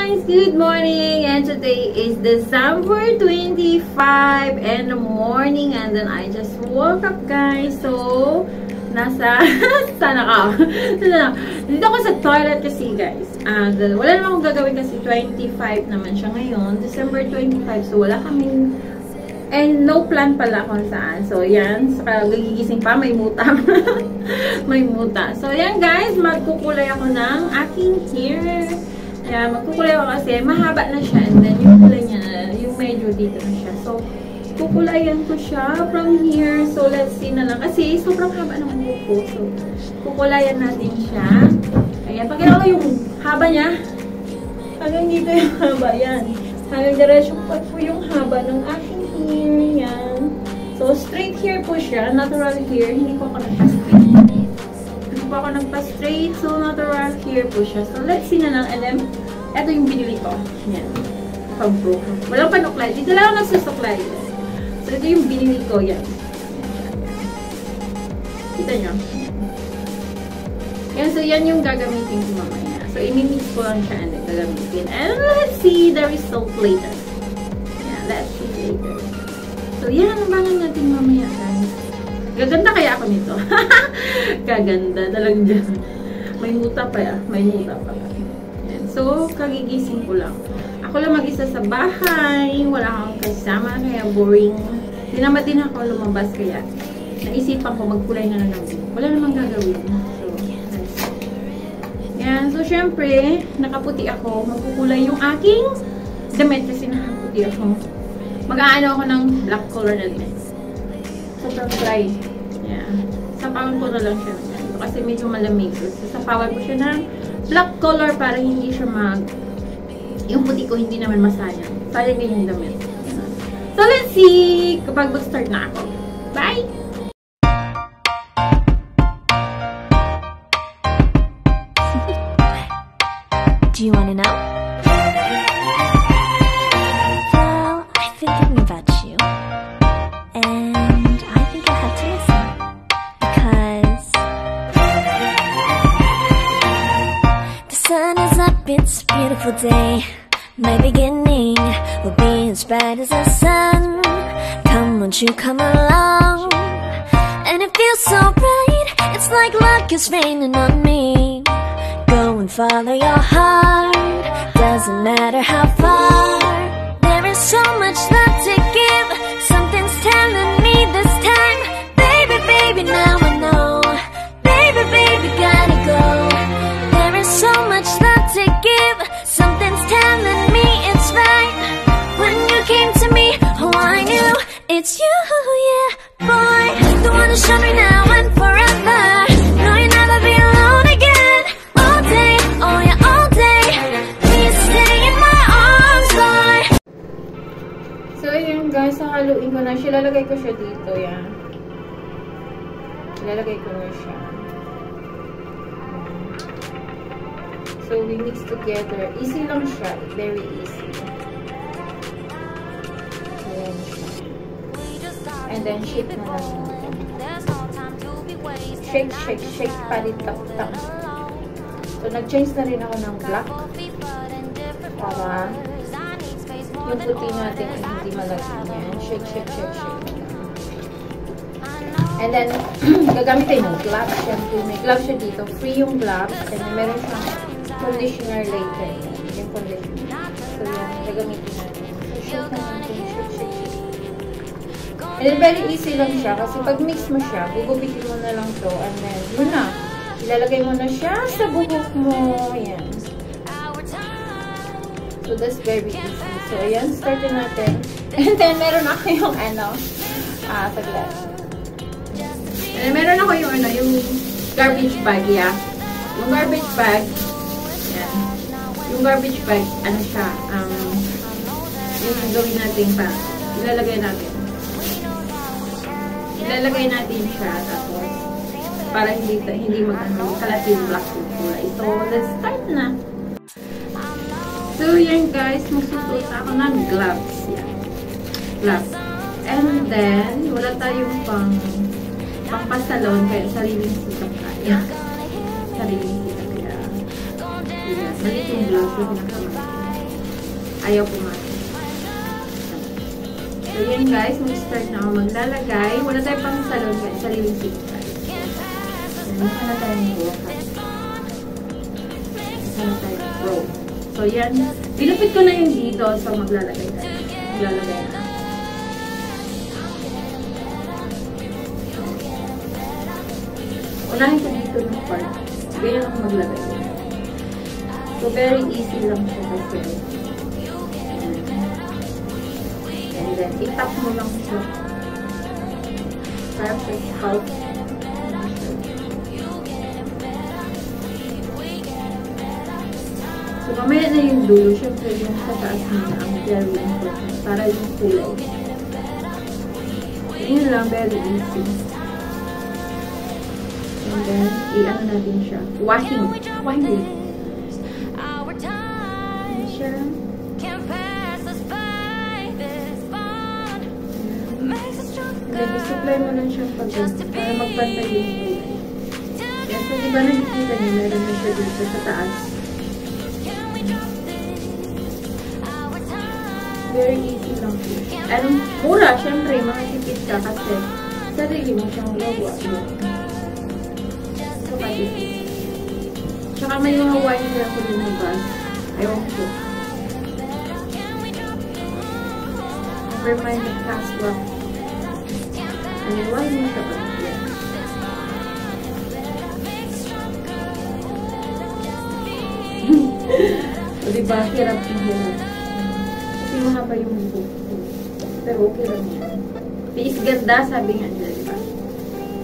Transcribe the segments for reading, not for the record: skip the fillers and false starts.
guys! Good morning! And today is December 25 in the morning. And then I just woke up, guys. So, sana ka. Dito ako sa toilet kasi, guys. Wala naman akong gagawin kasi 25 naman siya ngayon. December 25. So, wala kaming and no plan pala kung saan. So, yan. Saka gigising pa. May muta. May muta. So, yan guys. Magkukulay ako ng aking hair. Yan. Magkukulay ako kasi mahaba na siya. And then, yung kulay niya, yung medyo dito na siya. So, kukulayan ko siya from here. So, let's see na lang. Kasi, sobrang haba ng buhok ko. So, kukulayan natin siya. Ayan. Pakita ko yung haba niya. Hanggang dito yung haba. Yan. Hanggang diretso po yung haba ng aking hair. Yan. So, straight hair po siya. Natural hair. Hindi po ako nagpa-straight. Hindi po ako nagpa-straight. So, natural hair po siya. So, let's see na lang. And then, ito yung binili ko. Yan. Pag-bro. Walang panuklay. Dito lang ako nagsusuklay. So, ito yung binili ko. Yan. Kita nyo. Yan. So, yan yung gagamitin ko mamaya. So, imimix ko lang siya and then gagamitin. And let's see the result later. Yeah, let's see later. So, yan. Abangan natin mamaya, guys. Gaganda kaya ako nito. Gaganda. Talagang dyan. May muta pa ya. May muta pa. Yan. So, kagigising ko lang. Ako lang mag-isa sa bahay. Wala akong kasama. Kaya boring. Hindi naman din ako lumabas. Kaya naisipan ko magkulay na lang. Wala namang gagawin. Yan. So, syempre, nakaputi ako. Magkukulay yung aking damit kasi nakaputi ako. Mag-aano ako ng black color na din. Sobrang dry. Yan. Sapawan ko na lang siya. Kasi medyo malamig. So, sapawan ko siya ng black color para hindi siya yung puti ko hindi naman masayang. Sayang yung damit. Yan. So, let's see kapag mag-start na ako. Bye! Do you want to know? Well, I've been thinking about you. And I think I have to listen. Because the sun is up, it's a beautiful day. My beginning will be as bright as the sun. Come, won't you come along? And it feels so bright, it's like luck is raining on me. Go and follow your heart. Doesn't matter how far. There is so much love to give. Something's telling me this time. Baby, baby, now I know. Baby, baby, gotta go. There is so much love to give. Something's telling me it's right. When you came to me, oh, I knew it's you, yeah, boy. The one to show me now and forever. No, you'll never be alone again. Oh yeah, all day. Please stay in my arms, boy. So, yun guys, haluin ko na siya. Lalagay ko siya dito, yan. Lalagay ko na siya. So, we mix together. Easy lang siya. Very easy. Ayan siya. And then, shake na lang. Shake, shake, shake. Palitap-tap. So, nag-change na rin ako ng black para yung puti natin ay hindi malagyan yan. Shake, shake, shake, shake. And then, gagamitin yung gloves. May gloves siya dito. Free yung gloves. And then, meron siyang conditioner later. Yung conditioner. So, yan. Gagamitin natin. So, shake na natin. Shake, shake, shake. And then, very easy lang siya. Kasi pag mix mo siya, gugupitin mo na lang to. And then, yun na. Ilalagay mo na siya sa buhok mo. Ayan. So, that's very easy. So, ayan. Start na natin. And then, meron ako yung saglat. And then, meron ako yung yung garbage bag, yeah. Yung garbage bag, ayan. Yung garbage bag, siya, yung gawin natin pa. Ilalagay natin. Ilalagay natin siya, tapos, para hindi kalat yung black kulay. So, let's start na. So, yan guys, magsusuot ako ng gloves. Yan. Gloves. And then, wala tayong pang-pasalon, kaya sariling sikat kaya. Sariling sikat kaya. Yan. Malit yung gloves yung nakamagin. Ayaw pumasok. So, yan guys. Mag-start na ako maglalagay. Wala tayo pang salon guys. Sariling seat guys. Masa na tayo ng workout. Masa na tayo ng pro. So, yan. Pinupit ko na yung dito. So, maglalagay tayo. Maglalagay na. Unahin ko dito ng part. Ganyan ako maglagay. So, very easy lang siya kasi. And then, itap mo lang siya. Perfect pulse. So, mamaya na yung dulo. Siyempre, yung sa taas nila ang very important. Para yung kulay. Yun lang, very easy. And then, i-ano natin siya. Washing. Washing. Siya. And then, i-supply mo lang siya pag para magpantay yung kulay. Kaya so, diba nakikita niyo, meron na siya dito sa taas. Very easy lang po. And mura, syempre, makikipit ka kasi sarili mo siyang gawa. So, makikipit. Tsaka may mga wine na ako din ng bus. Ayaw ko. Never mind the cast rock. And then, wine mo siya pa. O diba, hirap yung hirap. Kasi mahaba yung buhok ko. Pero okay lang yan. Tiis ganda, sabi nga nila, diba?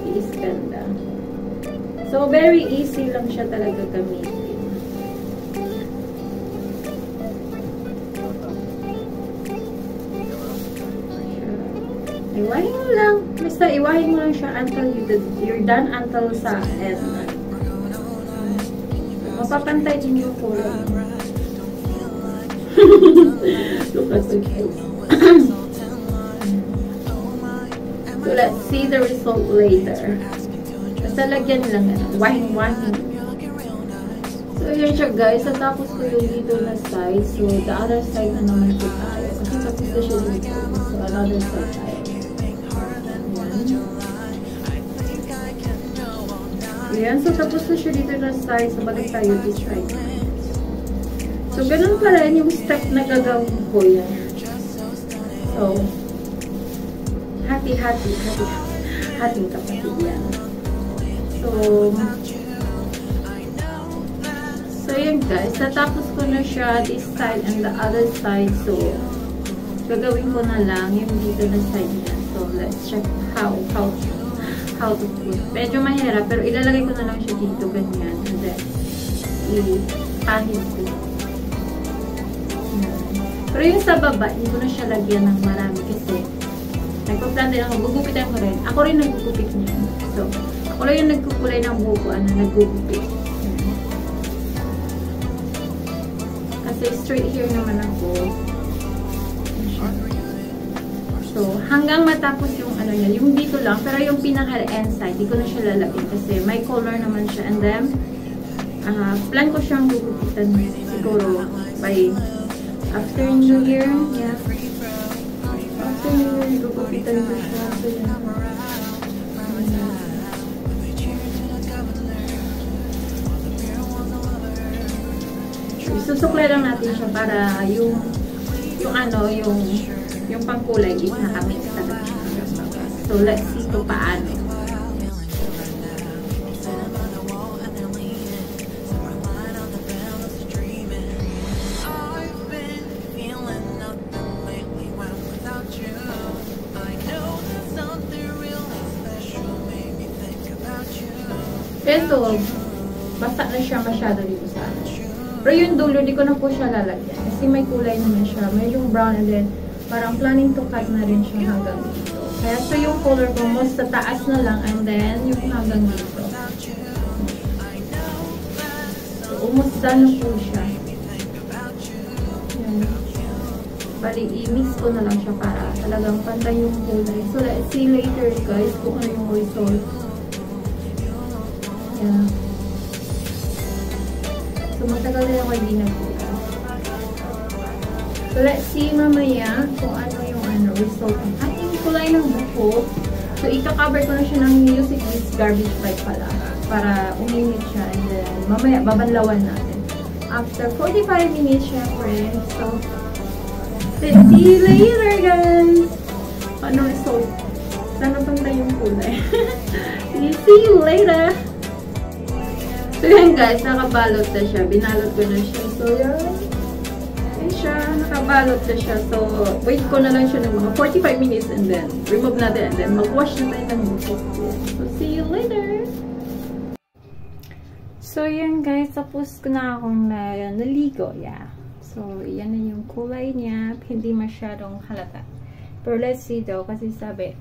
Tiis ganda. So, very easy lang siya talaga gamitin. Iwahin mo lang. Basta iwahin mo lang siya until you're done until sa end. Mapapantay din yung kulay. Look at the face. So, let's see the result later. Basta lagyan lang yan. Wahing-wahing. So, yun siya guys. Tapos ko yung dito na side. So, the other side na naman po tayo. Kasi tapos na siya dito. So, another side tayo. Ayan. So, tapos na siya dito na side. So, balik tayo this side. So, ganun pa rin yung step na gagawin ko yan. So, hating kapatid yan. So yun guys, natapos ko na siya this side and the other side. So, gagawin ko na lang yung dito na side niya. So, let's check how to put. Medyo mahirap, pero ilalagay ko na lang siya dito, ganyan. And then, ipahid ko. Pero yung sa baba, hindi ko na siya lagyan ng marami kasi nagpa-plan din ako, gugupitan ko rin. Ako rin nagugupit niya. So, ako lang yung nagkukulay ng buko, nagugupit. Kasi straight hair naman ako. So, hanggang matapos yung ano niya, yung dito lang, pero yung pinaka-end side, di ko na siya lalagyan kasi may color naman siya. And then, plan ko siyang gugupitan siguro by after New Year, yeah. After New Year, gugupitan ko siya. So, yeah. Isusuklay lang natin siya para yung pangkulay is nakamix talaga siya. So, let's see kung paano. Ito, basta na siya masyado dito sa akin. Pero yung dulo, di ko na po siya lalagyan. Kasi may kulay naman siya. Medyo brown and then parang planning to cut na rin siya hanggang dito. Kaya so yung color ko, most sa taas na lang and then yung hanggang dito. So, umusta na po siya. Yan. Bali, i-mix ko na lang siya para talagang pantay yung kulay. So, let's see later guys kung ano yung result. Yeah. So, matagal na ako hindi nagkuha. So, let's see mamaya kung ano yung result ng ating kulay ng buhok. So, ika-cover ko na siya ng music with garbage bag pala para uminit siya. And then, mamaya, babanlawan natin. After 45 minutes, syempre. So, let's see you later, guys! Ano result? Sana pantay yung kulay. See you later! So, yan guys, nakabalot na siya. Binalot ko na siya. So, yan. Yan siya. Nakabalot na siya. So, wait ko na lang siya ng mga 45 minutes and then remove natin and then mag-wash na tayo ng buhok. So, see you later! So, yan guys. Tapos ko na akong naligo. Yeah. So, yan na yung kulay niya. Hindi masyadong halata. Pero let's see daw. Kasi sabi,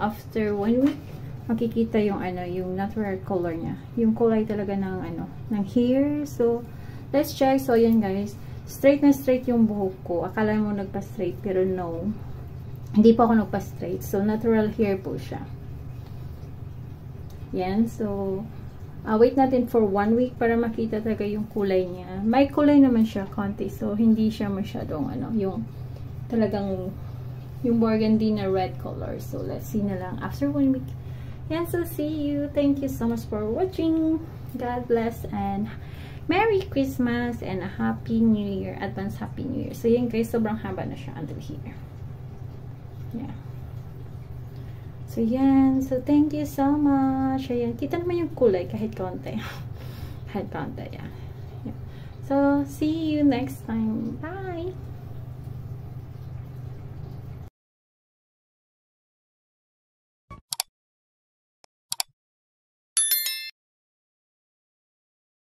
after 1 week, makikita yung yung natural color niya. Yung kulay talaga ng hair. So, let's check. So, yan guys. Straight na straight yung buhok ko. Akala mo nagpa-straight, pero no. Hindi pa ako nagpa-straight. So, natural hair po siya. Yan. So, wait natin for 1 week para makita talaga yung kulay niya. May kulay naman siya, konti. So, hindi siya masyadong, yung talagang, yung burgundy na red color. So, let's see na lang after 1 week. Yan, so see you. Thank you so much for watching. God bless and Merry Christmas and a Happy New Year. Advance Happy New Year. So, yan guys, sobrang haba na siya until here. Yeah. So, yan. So, thank you so much. Ayan. Kita naman yung kulay kahit konti. Kahit konti, yeah. So, see you next time. Bye!